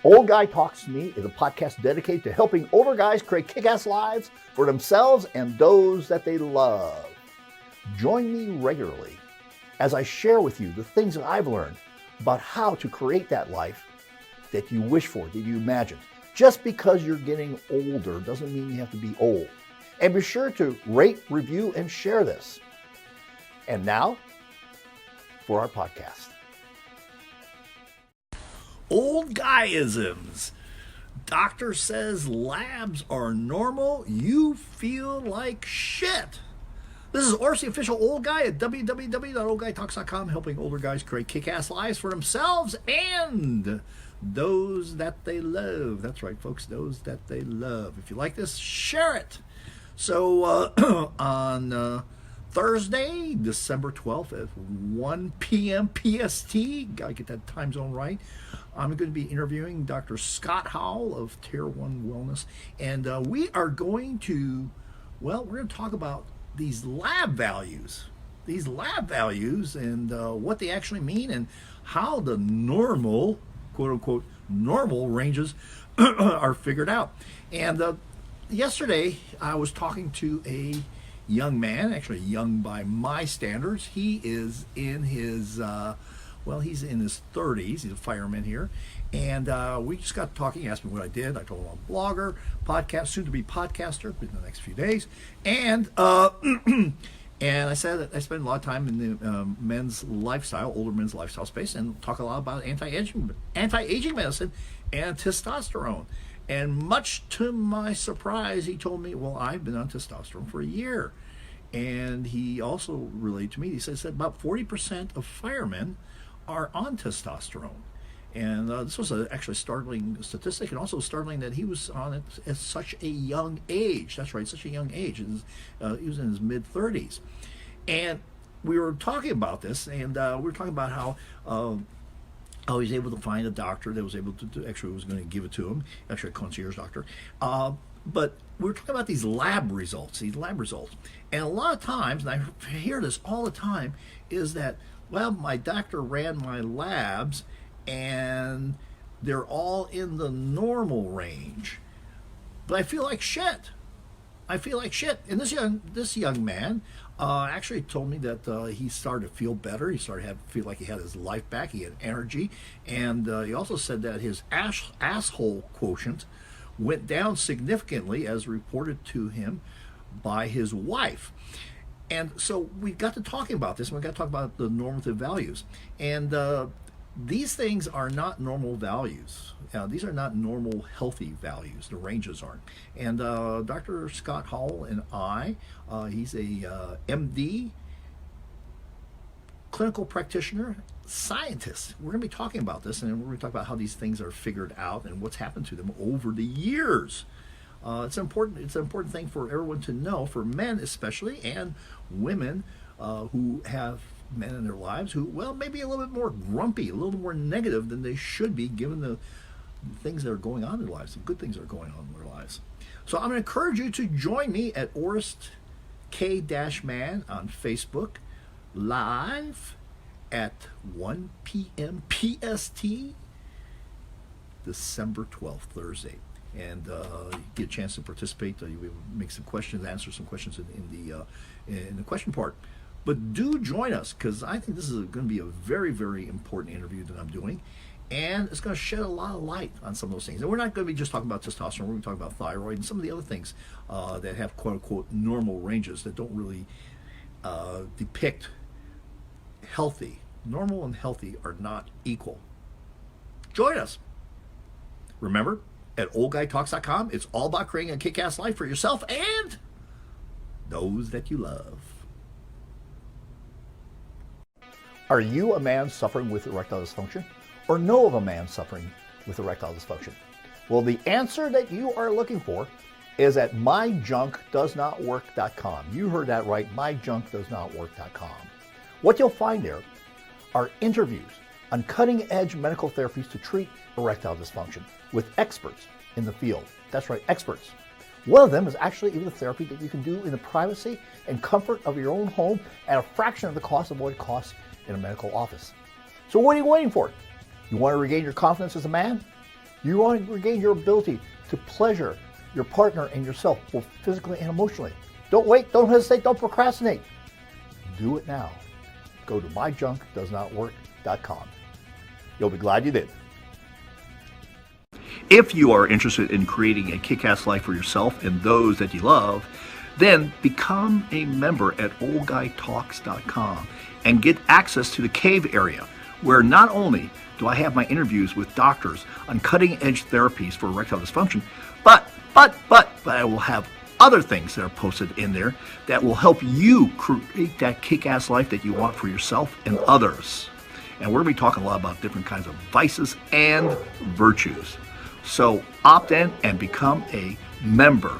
Old Guy Talks to Me is a podcast dedicated to helping older guys create kick-ass lives for themselves and those that they love. Join me regularly as I share with you the things that I've learned about how to create that life that you wish for, that you imagine. Just because you're getting older doesn't mean you have to be old. And be sure to rate, review, and share this. And now, for our podcast. Old Guyisms. Doctor says labs are normal. You feel like shit. This is Orsi, official old guy at www.oldguytalks.com, helping older guys create kick-ass lives for themselves and those that they love. That's right, folks, those that they love. If you like this, share it. So on Thursday, December 12th at 1 p.m. PST, gotta get that time zone right, I'm going to be interviewing Dr. Scott Howell of Tier 1 Wellness, and we are going to, we're going to talk about these lab values and what they actually mean and how the normal, quote-unquote, normal ranges are figured out. And yesterday, I was talking to a young man, actually young by my standards. He is in his, he's in his 30s. He's a fireman here. And we just got talking. He asked me what I did. I told him I'm a blogger, podcast, soon-to-be podcaster in the next few days. And and I said that I spend a lot of time in the men's lifestyle, older men's lifestyle space, and talk a lot about anti-aging medicine and testosterone. And much to my surprise, he told me, well, I've been on testosterone for a year. And he also relayed to me, he said about 40% of firemen are on testosterone. And this was actually startling statistic, and also startling that he was on it at such a young age. That's right, such a young age. He was in his mid-30s. And we were talking about this, and we were talking about how he was able to find a doctor that was able to actually was going to give it to him, actually a concierge doctor. But we were talking about these lab results. And a lot of times, and I hear this all the time, is that, well, my doctor ran my labs, and they're all in the normal range, but I feel like shit. And this young man actually told me that he started to feel better. He started to feel like he had his life back. He had energy, and he also said that his asshole quotient went down significantly, as reported to him by his wife. And so we got to talking about this, and we got to talk about the normative values. And these things are not normal values. These are not normal healthy values. The ranges aren't. And Dr. Scott Howell and I, he's a MD, clinical practitioner, scientist. We're going to be talking about this, and we're going to talk about how these things are figured out and what's happened to them over the years. It's an important thing for everyone to know, for men especially, and women who have men in their lives who, maybe a little bit more grumpy, a little more negative than they should be, given the things that are going on in their lives, the good things that are going on in their lives. So I'm going to encourage you to join me at Orist K-Man on Facebook, live at 1 p.m. PST, December 12th, Thursday. And you get a chance to participate. You make some questions, answer some questions in the question part. But do join us, because I think this is going to be a very, very important interview that I'm doing. And it's going to shed a lot of light on some of those things. And we're not going to be just talking about testosterone. We're going to talk about thyroid and some of the other things that have quote-unquote normal ranges that don't really depict healthy. Normal and healthy are not equal. Join us. Remember, at OldGuyTalks.com, it's all about creating a kick-ass life for yourself and those that you love. Are you a man suffering with erectile dysfunction, or know of a man suffering with erectile dysfunction? Well, the answer that you are looking for is at myjunkdoesnotwork.com. You heard that right, myjunkdoesnotwork.com. What you'll find there are interviews on cutting-edge medical therapies to treat erectile dysfunction with experts in the field. That's right, experts. One of them is actually even a therapy that you can do in the privacy and comfort of your own home at a fraction of the cost of what it costs in a medical office. So what are you waiting for? You want to regain your confidence as a man? You want to regain your ability to pleasure your partner and yourself, both physically and emotionally. Don't wait, don't hesitate, don't procrastinate. Do it now. Go to myjunkdoesnotwork.com. You'll be glad you did. If you are interested in creating a kick-ass life for yourself and those that you love, then become a member at OldGuyTalks.com and get access to the cave area, where not only do I have my interviews with doctors on cutting-edge therapies for erectile dysfunction, but I will have other things that are posted in there that will help you create that kick-ass life that you want for yourself and others. And we're going to be talking a lot about different kinds of vices and virtues. So opt in and become a member